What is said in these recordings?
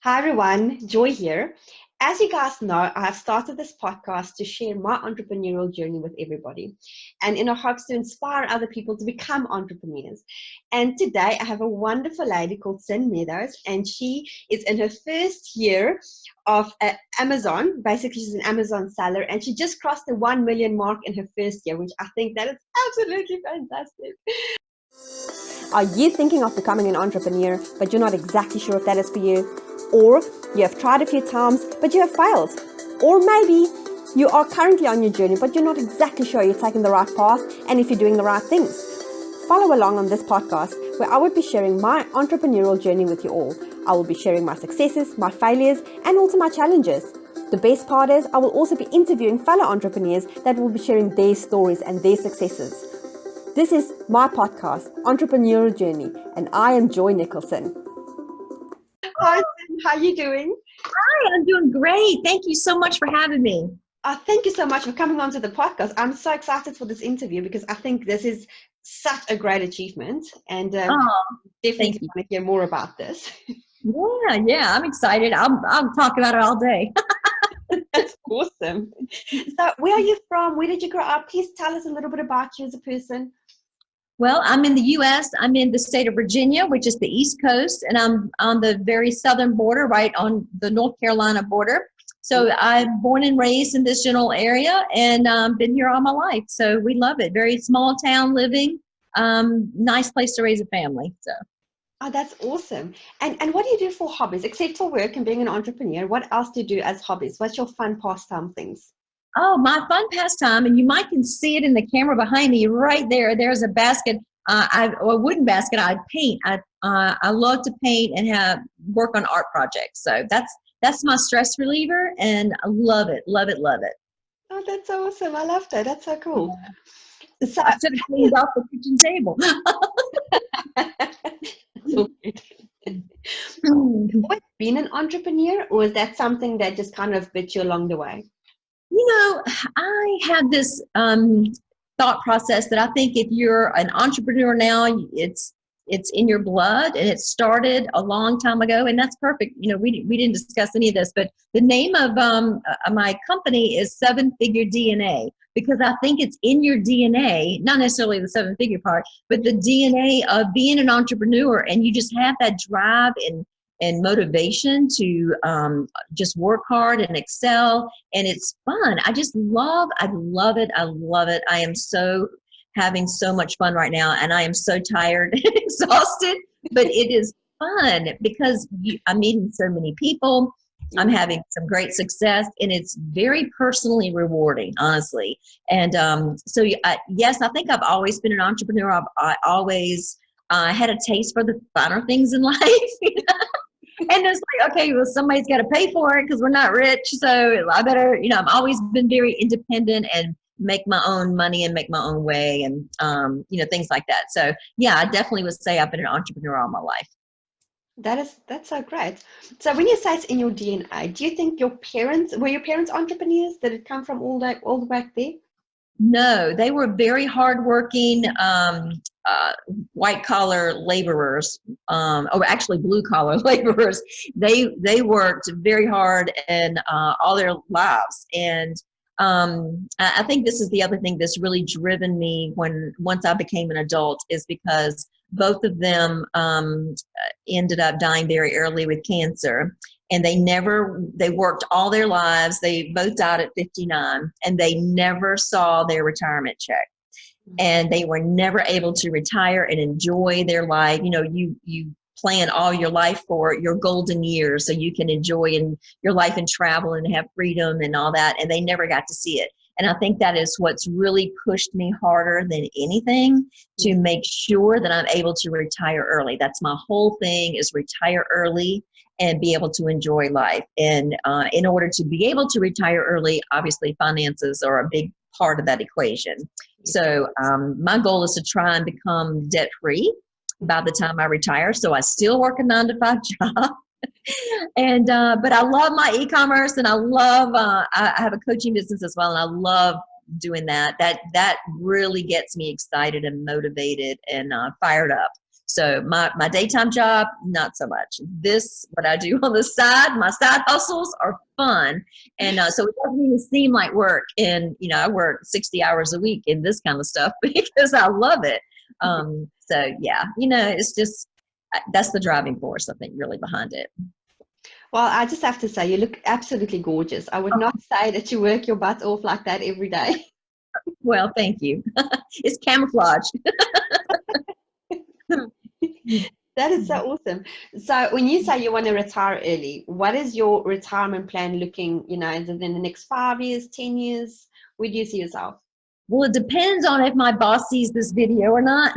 Hi everyone, Joy here. As you guys know, I have started this podcast to share my entrepreneurial journey with everybody and in a hopes to inspire other people to become entrepreneurs. And today I have a wonderful lady called Cyn Meadows, and she is in her first year of Amazon. Basically, she's an Amazon seller, and she just crossed the 1 million mark in her first year, which I think that is absolutely fantastic. Are you thinking of becoming an entrepreneur, but you're not exactly sure if that is for you? Or you have tried a few times, but you have failed? Or maybe you are currently on your journey, but you're not exactly sure you're taking the right path and if you're doing the right things? Follow along on this podcast where I will be sharing my entrepreneurial journey with you all. I will be sharing my successes, my failures, and also my challenges. The best part is I will also be interviewing fellow entrepreneurs that will be sharing their stories and their successes. This is my podcast, Entrepreneurial Journey, and I am Joy Nicholson. Hi, Cyn. How are you doing? Hi, I'm doing great. Thank you so much for having me. Thank you so much for coming onto the podcast. I'm so excited for this interview because I think this is such a great achievement, and definitely want to hear more about this. Yeah, I'm excited. I'll talk about it all day. That's awesome. So, where are you from? Where did you grow up? Please tell us a little bit about you as a person. Well, I'm in the U.S. I'm in the state of Virginia, which is the East Coast, and I'm on the very southern border, right on the North Carolina border. So I'm born and raised in this general area, and been here all my life. So we love it. Very small town living, nice place to raise a family. So. Oh, that's awesome. And what do you do for hobbies? Except for work and being an entrepreneur, what else do you do as hobbies? What's your fun pastime things? Oh, my fun pastime, and you might can see it in the camera behind me right there. There's a basket, a wooden basket. I paint. I love to paint and work on art projects. So that's my stress reliever, and I love it, love it, love it. Oh, that's awesome. I love that. That's so cool. Yeah. So I should have cleaned off the kitchen table. Always been an entrepreneur, or is that something that just kind of bit you along the way? You know, I have this thought process that I think if you're an entrepreneur now, it's in your blood, and it started a long time ago, and that's perfect. You know, we didn't discuss any of this, but the name of my company is 7-Figure DNA, because I think it's in your DNA, not necessarily the 7-figure part, but the DNA of being an entrepreneur, and you just have that drive and motivation to just work hard and excel, and it's fun. I love it. I love it. I am having so much fun right now, and I am so tired and exhausted, but it is fun because I'm meeting so many people. I'm having some great success, and it's very personally rewarding, honestly. And so yes, I think I've always been an entrepreneur. I always had a taste for the finer things in life. And it's like, okay, well, somebody's got to pay for it because we're not rich. So I better, I've always been very independent and make my own money and make my own way, and, things like that. So yeah, I definitely would say I've been an entrepreneur all my life. That's so great. So when you say it's in your DNA, do you think were your parents entrepreneurs? Did it come from all the way back there? No, they were very hardworking, white collar laborers, or actually blue collar laborers. They worked very hard and all their lives. And I think this is the other thing that's really driven me once I became an adult, is because both of them ended up dying very early with cancer. And they worked all their lives. They both died at 59, and they never saw their retirement check. And they were never able to retire and enjoy their life. You plan all your life for your golden years so you can enjoy your life and travel and have freedom and all that. And they never got to see it. And I think that is what's really pushed me harder than anything, to make sure that I'm able to retire early. That's my whole thing, is retire early and be able to enjoy life. And in order to be able to retire early, obviously finances are a big part of that equation. So my goal is to try and become debt-free by the time I retire. So I still work a 9-to-5 job. And but I love my e-commerce, and I love I have a coaching business as well, and I love doing that. That really gets me excited and motivated and fired up. So my daytime job, not so much. This, what I do on the side, my side hustles are fun. And so it doesn't even seem like work. And, I work 60 hours a week in this kind of stuff because I love it. So yeah, it's just, that's the driving force, I think, really behind it. Well, I just have to say, you look absolutely gorgeous. I would not say that you work your butt off like that every day. Well, thank you. It's camouflage. That is so awesome. So when you say you want to retire early, what is your retirement plan looking, is it in the next 5 years, 10 years? Where do you see yourself? Well, it depends on if my boss sees this video or not.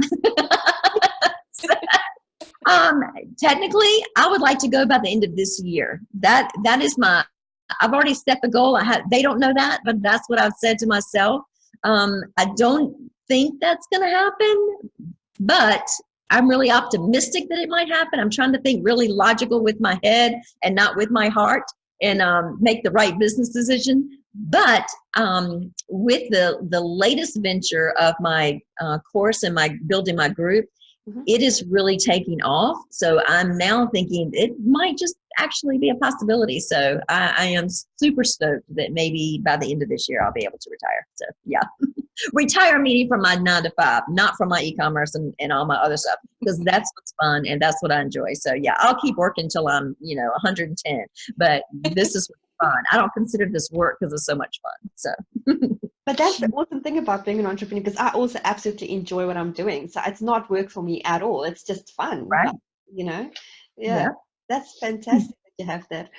Technically, I would like to go by the end of this year. That is I've already set the goal. They don't know that, but that's what I've said to myself. I don't think that's going to happen, but I'm really optimistic that it might happen. I'm trying to think really logical with my head and not with my heart, and make the right business decision. But with the latest venture of my course and my building my group, it is really taking off. So I'm now thinking it might just actually be a possibility. So I am super stoked that maybe by the end of this year, I'll be able to retire. So yeah, retire meaning from my 9 to 5, not from my e-commerce and all my other stuff, because that's what's fun and that's what I enjoy. So yeah, I'll keep working until I'm, 110, but this is fun. I don't consider this work because it's so much fun. So. But that's the awesome thing about being an entrepreneur, because I also absolutely enjoy what I'm doing. So it's not work for me at all. It's just fun. Right. Yeah. That's fantastic that you have that.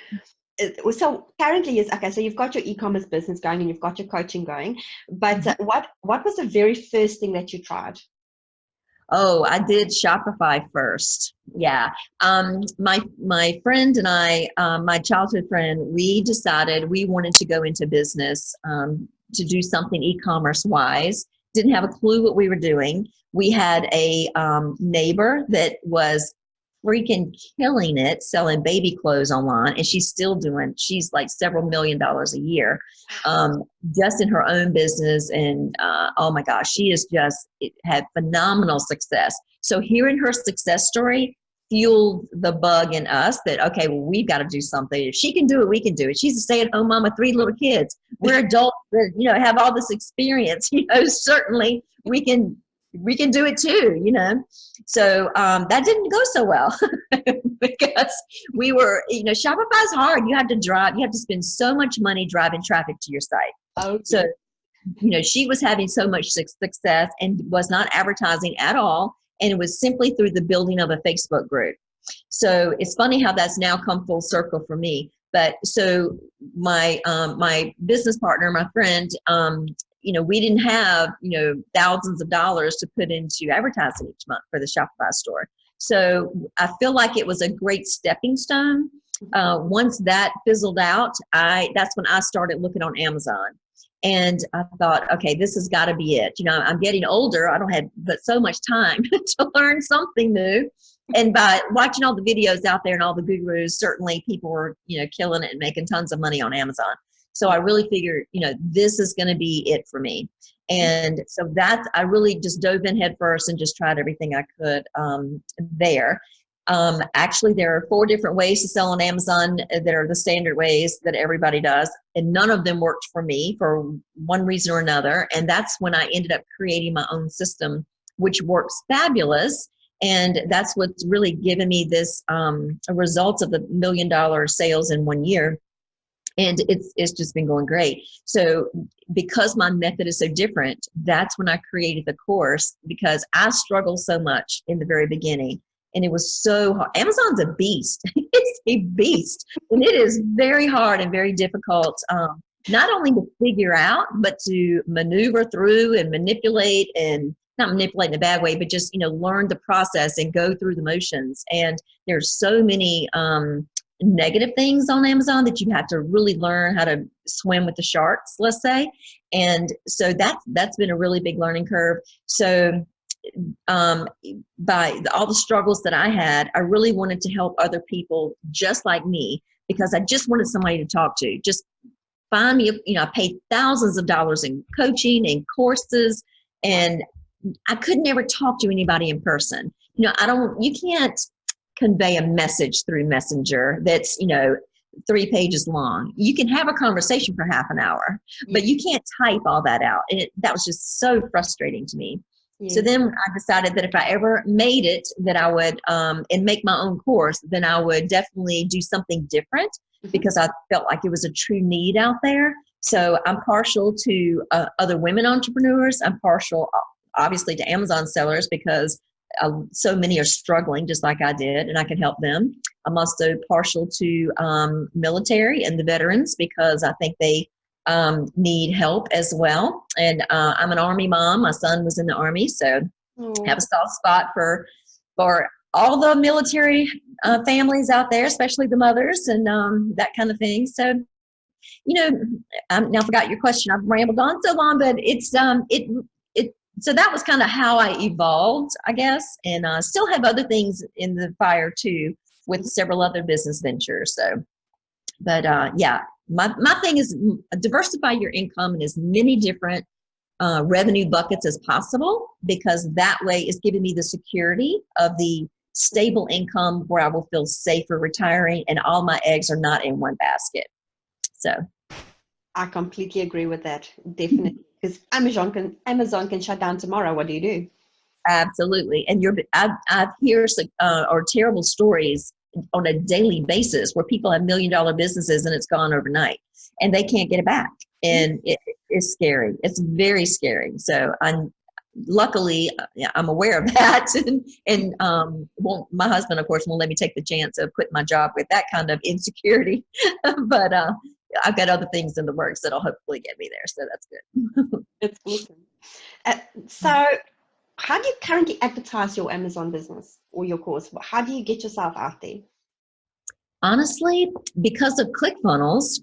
So currently so you've got your e-commerce business going and you've got your coaching going, but what was the very first thing that you tried? Oh, I did Shopify first. Yeah. My friend and I, my childhood friend, we decided we wanted to go into business, to do something e-commerce wise. Didn't have a clue what we were doing. We had a neighbor that was freaking killing it selling baby clothes online, and she's like several $1 million a year, just in her own business. And oh my gosh, she is just had phenomenal success. So hearing her success story fueled the bug in us that, okay, well, we've got to do something. If she can do it, we can do it. She's a stay-at-home mom with 3 little kids. We're adults that, have all this experience, certainly we can do it too, So that didn't go so well because we were, Shopify's hard. You have to drive, you have to spend so much money driving traffic to your site. Okay. So, she was having so much success and was not advertising at all. And it was simply through the building of a Facebook group. So it's funny how that's now come full circle for me. But so my business partner, my friend, we didn't have, thousands of dollars to put into advertising each month for the Shopify store. So I feel like it was a great stepping stone. Once that fizzled out, that's when I started looking on Amazon. And I thought, okay, this has got to be it. I'm getting older. I don't have but so much time to learn something new. And by watching all the videos out there and all the gurus, certainly people were, killing it and making tons of money on Amazon. So I really figured, this is going to be it for me. And so I really just dove in head first and just tried everything I could there. Actually, there are 4 different ways to sell on Amazon that are the standard ways that everybody does. And none of them worked for me for one reason or another. And that's when I ended up creating my own system, which works fabulous. And that's what's really given me this results of the $1 million sales in 1 year. And it's just been going great. So because my method is so different, that's when I created the course, because I struggled so much in the very beginning. And it was so hard. Amazon's a beast. It's a beast. And it is very hard and very difficult, not only to figure out, but to maneuver through and manipulate, and not manipulate in a bad way, but just, learn the process and go through the motions. And there's so many negative things on Amazon that you have to really learn how to swim with the sharks, let's say. And so that's been a really big learning curve. So by all the struggles that I had, I really wanted to help other people just like me, because I just wanted somebody to talk to. Just find me, I paid thousands of dollars in coaching and courses, and I could never talk to anybody in person. you can't convey a message through Messenger that's, 3 pages long. You can have a conversation for half an hour, but you can't type all that out. And that was just so frustrating to me. So then I decided that if I ever made it, that I would, and make my own course, then I would definitely do something different, because I felt like it was a true need out there. So I'm partial to other women entrepreneurs. I'm partial, obviously, to Amazon sellers, because so many are struggling just like I did, and I can help them. I'm also partial to military and the veterans, because I think they need help as well. And I'm an Army mom. My son was in the Army, so I have a soft spot for all the military families out there, especially the mothers and that kind of thing. So, I now forgot your question. I've rambled on so long, but it's so that was kind of how I evolved, I guess, and still have other things in the fire too, with several other business ventures. So, but yeah, my thing is diversify your income in as many different revenue buckets as possible, because that way it's giving me the security of the stable income where I will feel safer retiring, and all my eggs are not in one basket. So I completely agree with that. Definitely. Because Amazon can shut down tomorrow. What do you do? Absolutely. And I've heard or terrible stories on a daily basis where people have $1 million businesses and it's gone overnight and they can't get it back. And it is scary. It's very scary. So luckily I'm aware of that. And my husband, of course, won't let me take the chance of quitting my job with that kind of insecurity. But I've got other things in the works that'll hopefully get me there. So that's good. It's awesome. So how do you currently advertise your Amazon business or your course? How do you get yourself out there? Honestly, because of ClickFunnels,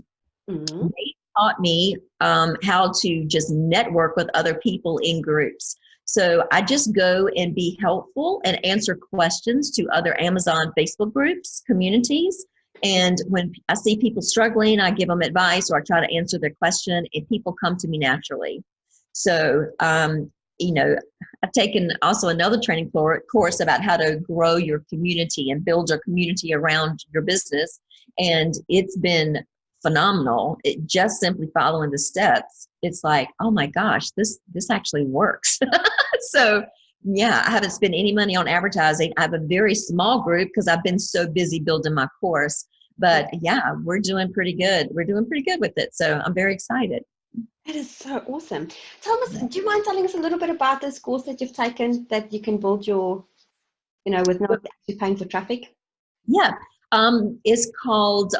they taught me how to just network with other people in groups. So I just go and be helpful and answer questions to other Amazon Facebook groups, communities. And when I see people struggling, I give them advice, or I try to answer their question, and people come to me naturally. So, I've taken also another training course about how to grow your community and build your community around your business. And it's been phenomenal. It just simply following the steps. It's like, oh my gosh, this actually works. So yeah, I haven't spent any money on advertising. I have a very small group because I've been so busy building my course. But yeah, we're doing pretty good. We're doing pretty good with it. So I'm very excited. That is so awesome. Tell us, do you mind telling us a little bit about this course that you've taken that you can build your, with not actually paying for traffic? Yeah. It's called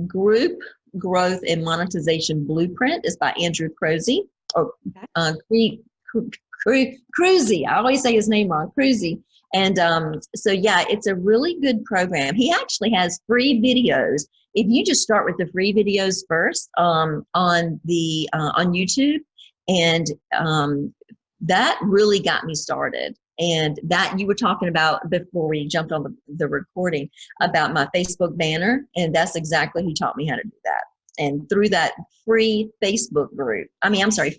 Group Growth and Monetization Blueprint. It's by Andrew Cruzy. Cruzy. I always say his name wrong. Cruzy. And so, yeah, it's a really good program. He actually has free videos. If you just start with the free videos first on YouTube, and that really got me started. And that you were talking about before we jumped on the recording about my Facebook banner, and that's exactly he taught me how to do that. And through that free Facebook group,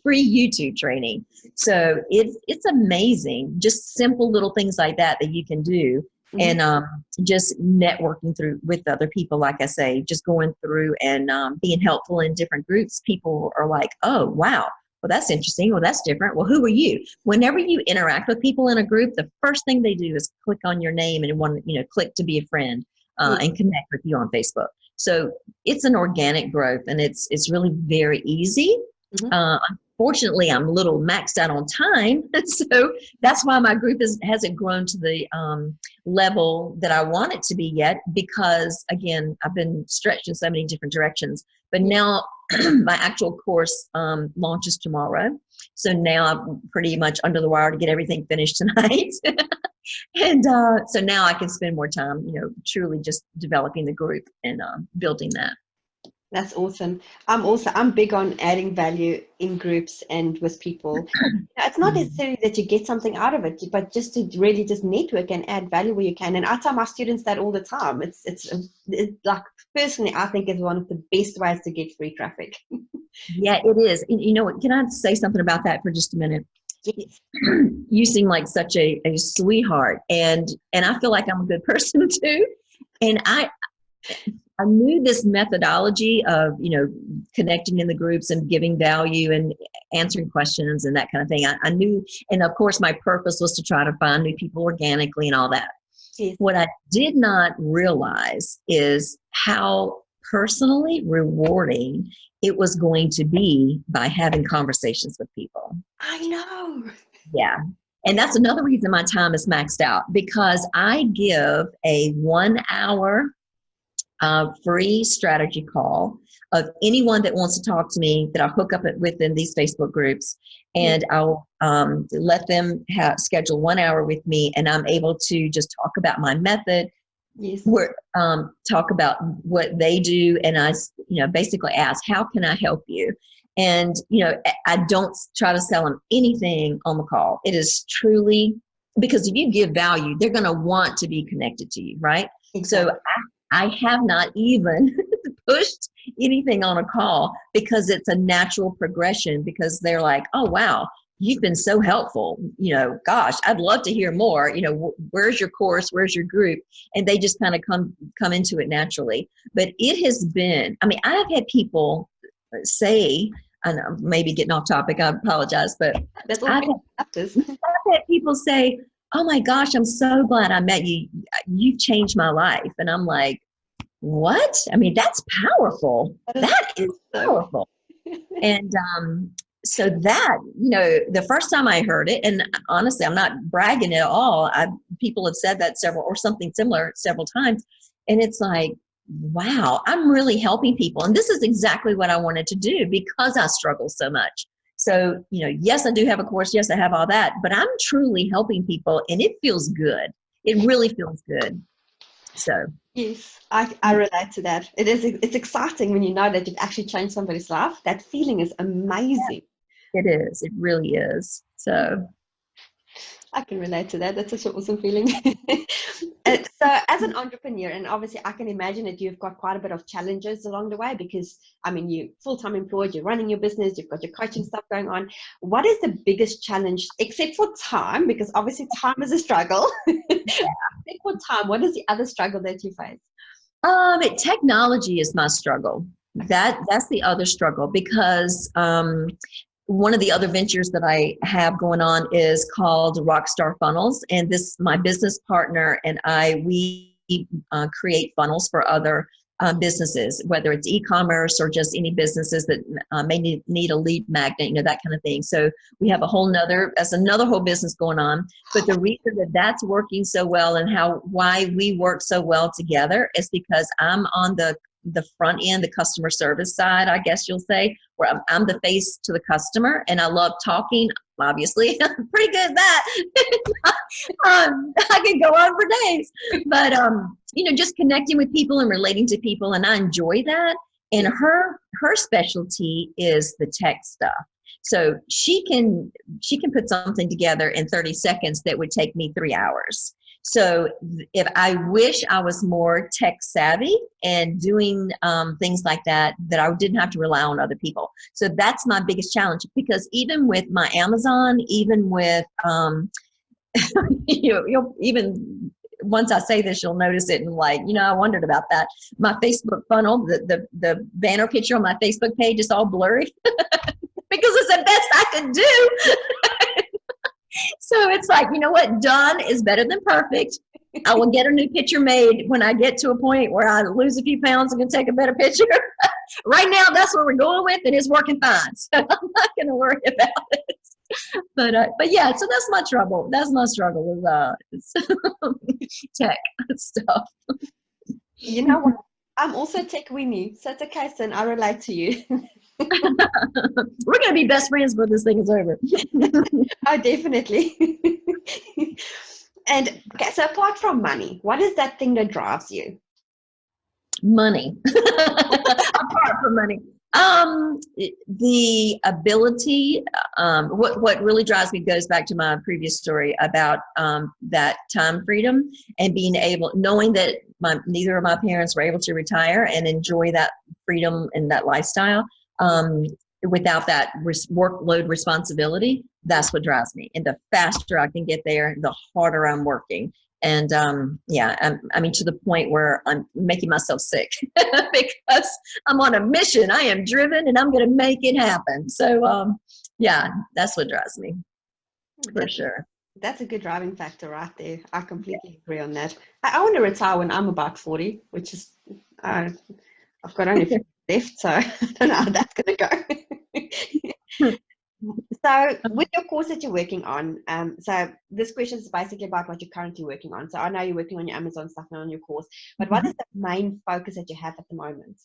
free YouTube training. So it's amazing, just simple little things like that you can do. And just networking through with other people, like I say, just going through and being helpful in different groups. People are like, oh, wow, well, that's interesting. Well, that's different. Well, who are you? Whenever you interact with people in a group, the first thing they do is click on your name and click to be a friend and connect with you on Facebook. So it's an organic growth, and it's really very easy. Unfortunately, I'm a little maxed out on time, so that's why my group hasn't grown to the level that I want it to be yet, because, again, I've been stretched in so many different directions. But now my actual course launches tomorrow, so now I'm pretty much under the wire to get everything finished tonight. And so now I can spend more time, truly just developing the group and building that. That's awesome. I'm big on adding value in groups and with people. It's not necessarily that you get something out of it, but just to really just network and add value where you can. And I tell my students that all the time. It's like, personally, I think it's one of the best ways to get free traffic. Yeah, it is. Can I say something about that for just a minute? Yes. You seem like such a sweetheart, and I feel like I'm a good person too. And I knew this methodology of, connecting in the groups and giving value and answering questions and that kind of thing. I knew, and of course my purpose was to try to find new people organically and all that. Yes. What I did not realize is how personally rewarding it was going to be by having conversations with people. I know. Yeah. And that's another reason my time is maxed out, because I give a 1 hour free strategy call of anyone that wants to talk to me that I'll hook up within these Facebook groups, and I'll let them schedule 1 hour with me, and I'm able to just talk about my method. Yes. Talk about what they do, and I basically ask, how can I help you? And I don't try to sell them anything on the call. It is truly, because if you give value, they're going to want to be connected to you, right? Exactly. So I have not even pushed anything on a call, because it's a natural progression, because they're like, oh, wow, you've been so helpful. Gosh, I'd love to hear more. Where's your course? Where's your group? And they just kind of come into it naturally. But it has been, I've had people say, I know, maybe getting off topic, I apologize, but I've had people say, oh my gosh, I'm so glad I met you. You've changed my life. And I'm like, what? That's powerful. That is powerful. And so that, the first time I heard it, and honestly, I'm not bragging at all. People have said that something similar several times. And it's like, wow, I'm really helping people. And this is exactly what I wanted to do, because I struggle so much. So, yes, I do have a course. Yes, I have all that, but I'm truly helping people, and it feels good. It really feels good. So. Yes, I relate to that. It's exciting when you know that you've actually changed somebody's life. That feeling is amazing. It is. It really is. So. I can relate to that. That's such an awesome feeling. So as an entrepreneur, and obviously I can imagine that you've got quite a bit of challenges along the way, because you're full-time employed, you're running your business, you've got your coaching stuff going on. What is the biggest challenge, except for time, because obviously time is a struggle. Except for time, what is the other struggle that you face? Technology is my struggle. That's the other struggle, because one of the other ventures that I have going on is called Rockstar Funnels. And my business partner and we create funnels for other businesses, whether it's e-commerce or just any businesses that may need a lead magnet, that kind of thing. So we have that's another whole business going on. But the reason that that's working so well, and why we work so well together, is because I'm on the front end, the customer service side, I guess you'll say, where I'm the face to the customer, and I love talking. Obviously, I'm pretty good at that. I can go on for days, but just connecting with people and relating to people, and I enjoy that. And her specialty is the tech stuff. So she can put something together in 30 seconds that would take me 3 hours. So if I wish I was more tech savvy and doing things like that I didn't have to rely on other people. So that's my biggest challenge, because even with my Amazon, even with, you'll even once I say this, you'll notice it, and like, I wondered about that. My Facebook funnel, the banner picture on my Facebook page is all blurry because it's the best I could do. So it's like, you know what? Done is better than perfect. I will get a new picture made when I get to a point where I lose a few pounds and can take a better picture. Right now, that's what we're going with, and it's working fine. So I'm not going to worry about it. But yeah, so that's my trouble. That's my struggle with tech stuff. You know what? I'm also tech weenie, so it's okay, Cyn. I relate to you. We're going to be best friends when this thing is over. Oh, definitely. And okay, so apart from money, what is that thing that drives you? Money. Apart from money. The ability, what really drives me goes back to my previous story about that time freedom, and being able, knowing that neither of my parents were able to retire and enjoy that freedom and that lifestyle. without that workload responsibility, that's what drives me. And the faster I can get there, the harder I'm working. And I mean, to the point where I'm making myself sick because I'm on a mission. I am driven and I'm going to make it happen. So that's what drives me for sure. That's a good driving factor right there. I completely agree on that. I want to retire when I'm about 40, which is, I've got only a few left, so I don't know how that's going to go. So with your course that you're working on, so this question is basically about what you're currently working on. So I know you're working on your Amazon stuff now on your course, but what is the main focus that you have at the moment?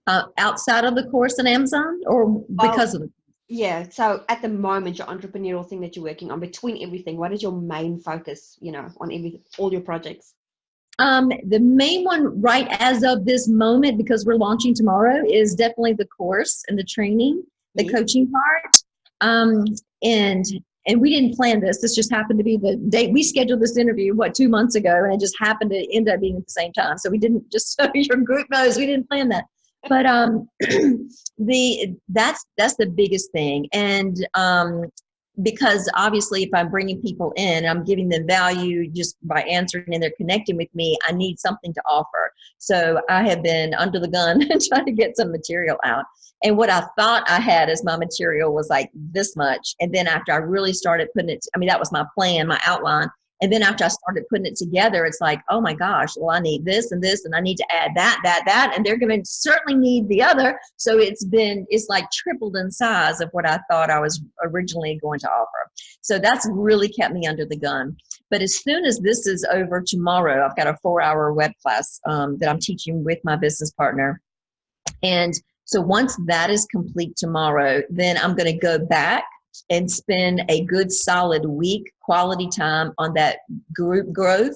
Outside of the course on Amazon, or because of it? Yeah, so at the moment, your entrepreneurial thing that you're working on, between everything, what is your main focus, on all your projects? The main one right as of this moment, because we're launching tomorrow, is definitely the course and the training, the coaching part. And we didn't plan this. This just happened to be the date. We scheduled this interview, 2 months ago, and it just happened to end up being at the same time. So we didn't, just so your group knows, we didn't plan that. But that's the biggest thing. And because obviously if I'm bringing people in, I'm giving them value just by answering and they're connecting with me, I need something to offer. So I have been under the gun trying to get some material out. And what I thought I had as my material was like this much. And then after I really started putting it, that was my plan, my outline. And then after I started putting it together, it's like, oh my gosh, well, I need this and this, and I need to add that, and they're going to certainly need the other. So it's like tripled in size of what I thought I was originally going to offer. So that's really kept me under the gun. But as soon as this is over tomorrow, I've got a 4-hour web class that I'm teaching with my business partner. And so once that is complete tomorrow, then I'm going to go back and spend a good solid week quality time on that group growth.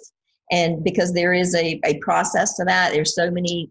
And because there is a process to that, there's so many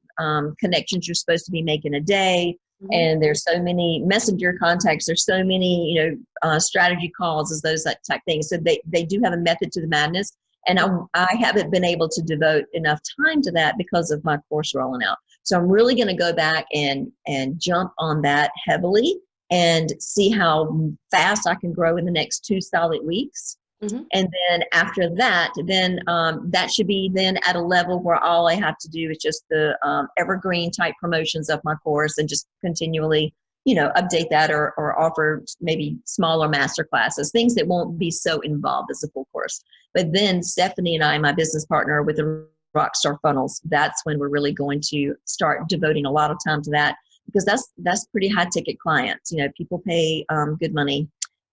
connections you're supposed to be making a day, and there's so many messenger contacts, there's so many strategy calls, as those type things. So they do have a method to the madness, and I haven't been able to devote enough time to that because of my course rolling out. So I'm really going to go back and jump on that heavily and see how fast I can grow in the next 2 solid weeks. And then after that, that should be then at a level where all I have to do is just the evergreen type promotions of my course, and just continually, update that or offer maybe smaller master classes, things that won't be so involved as a full course. But then Stephanie and I, my business partner with the Rockstar Funnels, that's when we're really going to start devoting a lot of time to that. Because that's pretty high ticket clients. People pay good money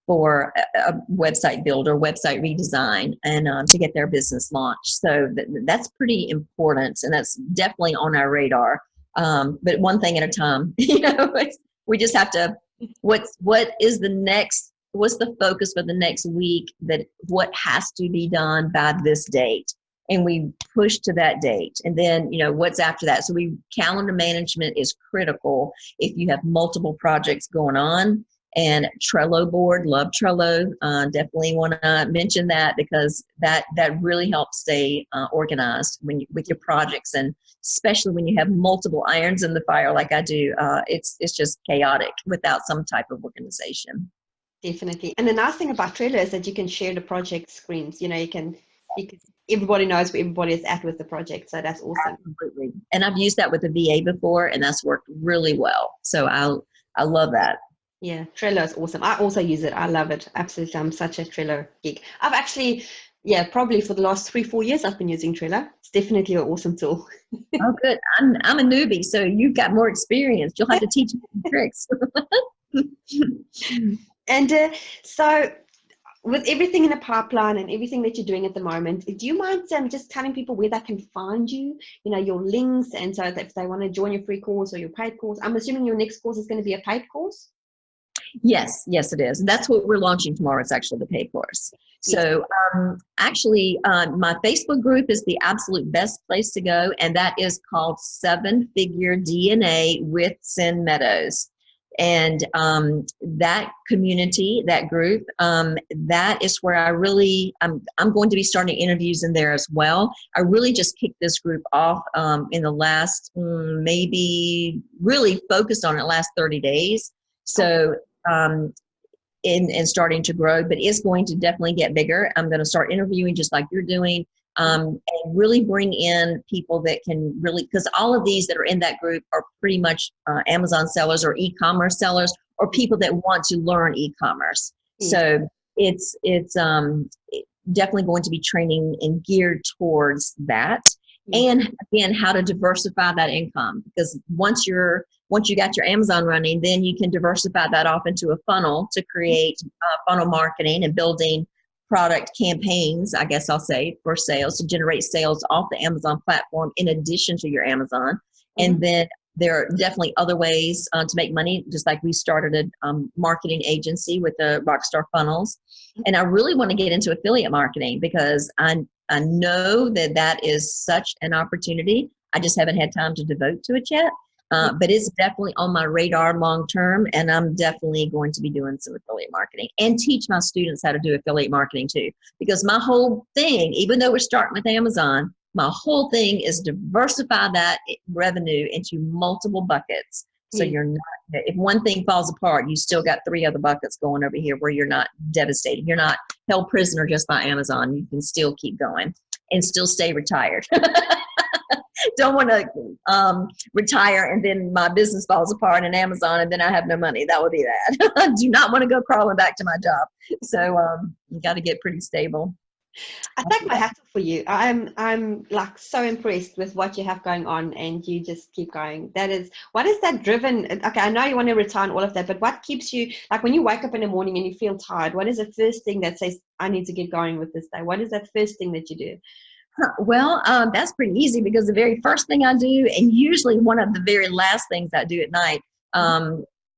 for a website build or website redesign and to get their business launched. So that's pretty important, and that's definitely on our radar. But one thing at a time. We just have to. What's the focus for the next week? What has to be done by this date? And we push to that date. And then, what's after that? So calendar management is critical if you have multiple projects going on. And Trello board, love Trello. Definitely want to mention that, because that really helps stay organized with your projects. And especially when you have multiple irons in the fire like I do, it's just chaotic without some type of organization. Definitely. And the nice thing about Trello is that you can share the project screens. Everybody knows where everybody is at with the project. So that's awesome. Absolutely. And I've used that with a VA before, and that's worked really well. So I love that. Yeah, Trello is awesome. I also use it. I love it. Absolutely. I'm such a Trello geek. I've actually, probably for the last 3-4 years, I've been using Trello. It's definitely an awesome tool. Oh, good. I'm a newbie, so you've got more experience. You'll have to teach me some tricks. And so with everything in the pipeline and everything that you're doing at the moment, do you mind just telling people where they can find you, your links, and so that if they want to join your free course or your paid course? I'm assuming your next course is going to be a paid course? Yes, it is. That's what we're launching tomorrow. It's actually the paid course. So actually, my Facebook group is the absolute best place to go, and that is called 7-Figure DNA with Cyn Meadows. And that community, that group, that is where I really, I'm going to be starting interviews in there as well. I really just kicked this group off in the last, maybe really focused on it last 30 days. So, and starting to grow, but it's going to definitely get bigger. I'm going to start interviewing just like you're doing, and really bring in people that can really, because all of these that are in that group are pretty much Amazon sellers or e-commerce sellers or people that want to learn e-commerce. So it's definitely going to be training and geared towards that. And again, how to diversify that income, because once you got your Amazon running, then you can diversify that off into a funnel to create funnel marketing and building product campaigns, I guess I'll say, for sales, to generate sales off the Amazon platform in addition to your Amazon. And then there are definitely other ways to make money, just like we started a marketing agency with the Rockstar Funnels. And I really want to get into affiliate marketing because I know that that is such an opportunity. I just haven't had time to devote to it yet. But it's definitely on my radar long term, and I'm definitely going to be doing some affiliate marketing and teach my students how to do affiliate marketing too. Because my whole thing, even though we're starting with Amazon, my whole thing is diversify that revenue into multiple buckets. So you're not, if one thing falls apart, you still got 3 other buckets going over here where you're not devastated. You're not held prisoner just by Amazon. You can still keep going and still stay retired. Don't want to retire and then my business falls apart in Amazon and then I have no money. That would be bad. I do not want to go crawling back to my job. So you got to get pretty stable. I take my hat off for you. I'm like so impressed with what you have going on, and you just keep going. What is that driven? Okay, I know you want to retire and all of that, but what keeps you, like when you wake up in the morning and you feel tired, what is the first thing that says, I need to get going with this day? What is that first thing that you do? Well, that's pretty easy because the very first thing I do, and usually one of the very last things I do at night,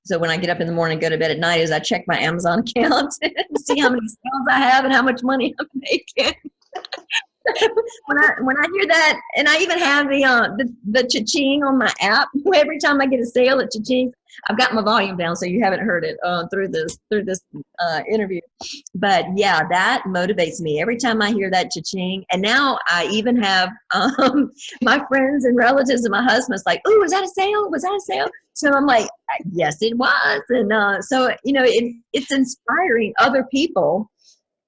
so when I get up in the morning and go to bed at night, is I check my Amazon account and see how many sales I have and how much money I'm making. When I hear that, and I even have the cha-ching on my app. Every time I get a sale, it cha-chings. I've got my volume down, so you haven't heard it through this interview. But yeah, that motivates me every time I hear that cha-ching. And now I even have my friends and relatives and my husband's like, "Oh, was that a sale? Was that a sale?" So I'm like, "Yes, it was." And so it's inspiring other people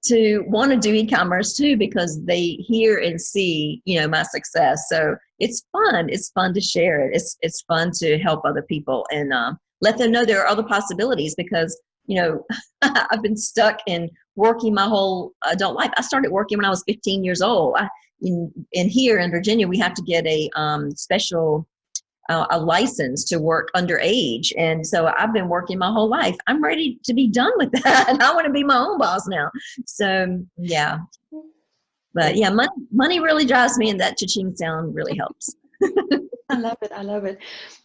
to want to do e-commerce too, because they hear and see, my success. So it's fun. It's fun to share it. It's fun to help other people and let them know there are other possibilities, because, I've been stuck in working my whole adult life. I started working when I was 15 years old. In here in Virginia, we have to get a special a license to work underage. And so I've been working my whole life. I'm ready to be done with that. And I want to be my own boss now. So yeah. But yeah, money really drives me, and that cha-ching sound really helps. I love it. I love it.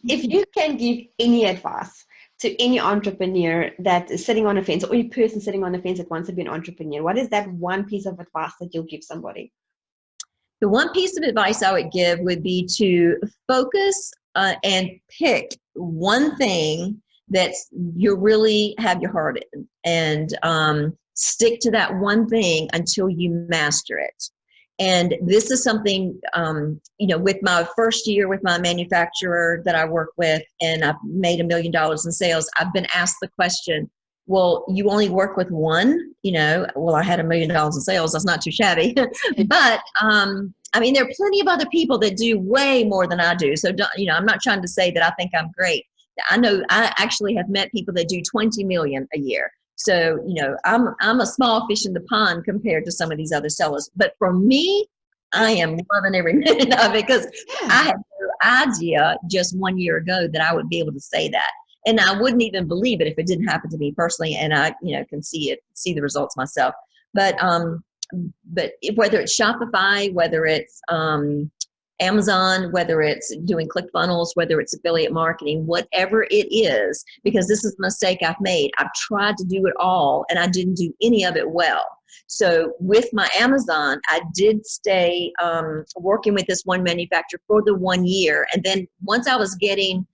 If you can give any advice to any entrepreneur that is sitting on a fence, or any person sitting on the fence that wants to be an entrepreneur, what is that one piece of advice that you'll give somebody? The one piece of advice I would give would be to focus and pick one thing that you really have your heart in, and stick to that one thing until you master it. And this is something, with my first year with my manufacturer that I work with, and I've made $1 million in sales, I've been asked the question, well, you only work with one, well, I had $1 million in sales. That's not too shabby. But, there are plenty of other people that do way more than I do. So, I'm not trying to say that I think I'm great. I know I actually have met people that do 20 million a year. So, I'm a small fish in the pond compared to some of these other sellers. But for me, I am loving every minute of it, because I had no idea just 1 year ago that I would be able to say that. And I wouldn't even believe it if it didn't happen to me personally. And I, can see the results myself. But whether it's Shopify, whether it's Amazon, whether it's doing ClickFunnels, whether it's affiliate marketing, whatever it is, because this is a mistake I've made. I've tried to do it all and I didn't do any of it well. So with my Amazon, I did stay working with this one manufacturer for the 1 year. And then once I was getting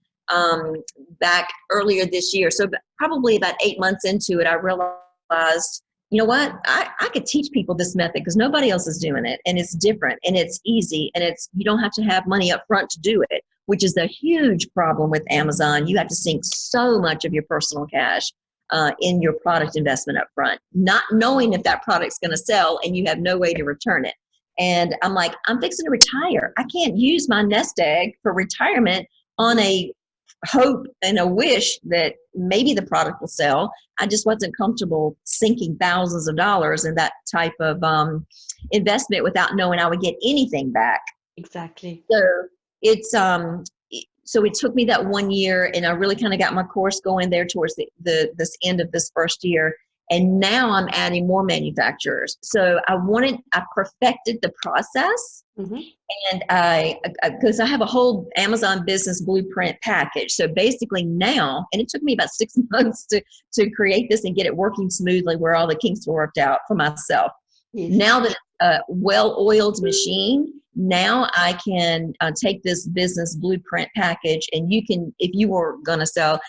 back earlier this year. So probably about 8 months into it, I realized, you know what, I could teach people this method because nobody else is doing it, and it's different and it's easy, and you don't have to have money up front to do it, which is a huge problem with Amazon. You have to sink so much of your personal cash in your product investment up front, not knowing if that product's going to sell, and you have no way to return it. And I'm like, I'm fixing to retire. I can't use my nest egg for retirement on a hope and a wish that maybe the product will sell. I just wasn't comfortable sinking thousands of dollars in that type of investment without knowing I would get anything back. Exactly. So it's so it took me that 1 year, and I really kind of got my course going there towards this end of this first year. And now I'm adding more manufacturers. So I perfected the process. Mm-hmm. And because I have a whole Amazon business blueprint package. So basically now, and it took me about 6 months to create this and get it working smoothly where all the kinks were worked out for myself. Yes. Now that it's a well-oiled machine, now I can take this business blueprint package, and you can, if you were going to sell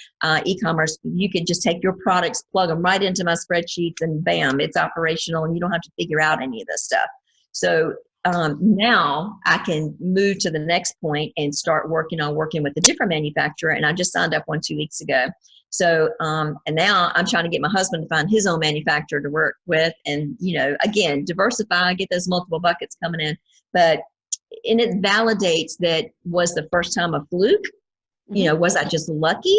e-commerce, you could just take your products, plug them right into my spreadsheets, and bam, it's operational, and you don't have to figure out any of this stuff. So now I can move to the next point and start working with a different manufacturer. And I just signed up one 2 weeks ago. So, and now I'm trying to get my husband to find his own manufacturer to work with, and, again, diversify, get those multiple buckets coming in. And it validates that was the first time a fluke, was I just lucky?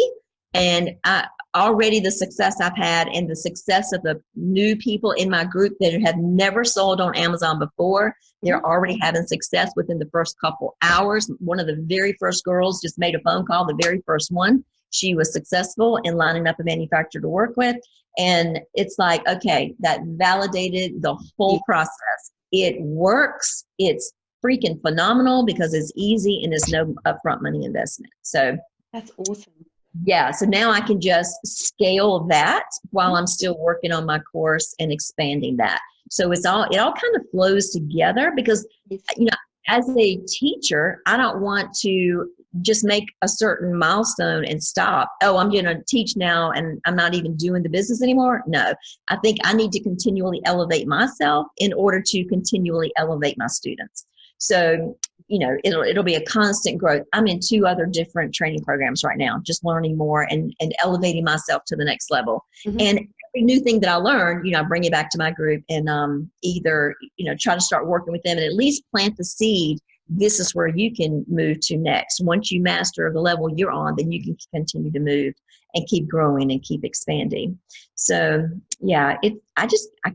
And already the success I've had, and the success of the new people in my group that have never sold on Amazon before, they're already having success within the first couple hours. One of the very first girls just made a phone call, the very first one. She was successful in lining up a manufacturer to work with. And it's like, okay, that validated the whole process. It works. It's freaking phenomenal because it's easy and there's no upfront money investment. So that's awesome. Yeah, so now I can just scale that while I'm still working on my course and expanding that. So it all kind of flows together because, as a teacher, I don't want to just make a certain milestone and stop. Oh, I'm going to teach now and I'm not even doing the business anymore. No, I think I need to continually elevate myself in order to continually elevate my students. So, it'll be a constant growth. I'm in 2 other different training programs right now, just learning more and elevating myself to the next level. Mm-hmm. And every new thing that I learn, I bring it back to my group and either, try to start working with them and at least plant the seed. This is where you can move to next. Once you master the level you're on, then you can continue to move and keep growing and keep expanding. So yeah, I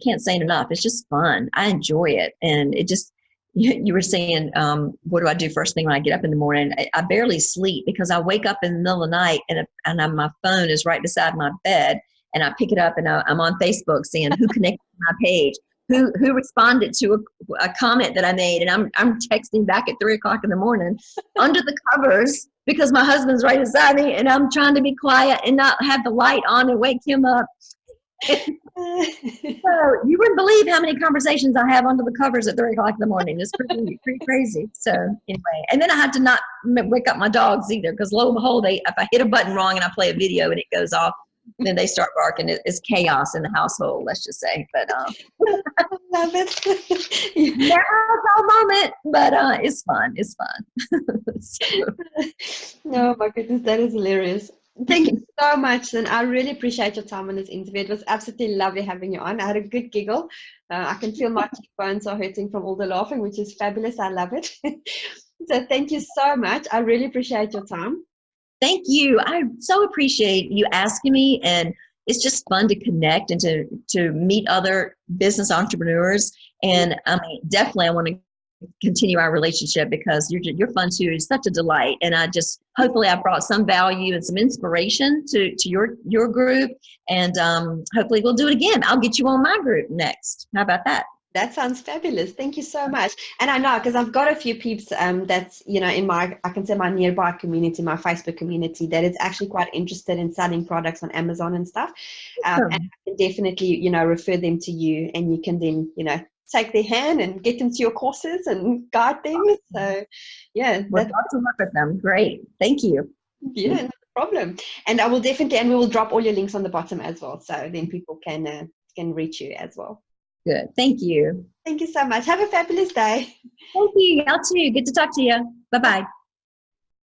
can't say it enough. It's just fun. I enjoy it. And it just, you were saying, what do I do first thing when I get up in the morning? I barely sleep because I wake up in the middle of the night and my phone is right beside my bed, and I pick it up and I'm on Facebook seeing who connected to my page, who responded to a comment that I made, and I'm texting back at 3 o'clock in the morning under the covers because my husband's right beside me, and I'm trying to be quiet and not have the light on and wake him up. So you wouldn't believe how many conversations I have under the covers at 3 o'clock in the morning. It's pretty crazy. So anyway, and then I had to not wake up my dogs either because lo and behold, if I hit a button wrong and I play a video and it goes off, then they start barking. It's chaos in the household, let's just say. But I love it. never a dull moment, but it's fun. It's fun. So. Oh my goodness, that is hilarious. Thank you so much, and I really appreciate your time on this interview. It was absolutely lovely having you on. I had a good giggle. I can feel my cheekbones are hurting from all the laughing, which is fabulous. I love it. So thank you so much. I really appreciate your time. Thank you. I so appreciate you asking me, and it's just fun to connect and to meet other business entrepreneurs. And definitely I want to continue our relationship because you're fun too. It's such a delight, and hopefully I brought some value and some inspiration to your group, and hopefully we'll do it again. I'll get you on my group next. How about that? That sounds fabulous. Thank you so much. And I know because I've got a few peeps that's in my, I can say, my nearby community, my Facebook community, that is actually quite interested in selling products on Amazon and stuff. And I can definitely refer them to you, and you can then take their hand and get them to your courses and guide them. So yeah, we'd love to work with them. Great. Thank you. Yeah, no problem. And I will definitely, and we will drop all your links on the bottom as well, so then people can reach you as well. Good. Thank you. Thank you so much. Have a fabulous day. Thank you. Y'all too. Good to talk to you. Bye-bye.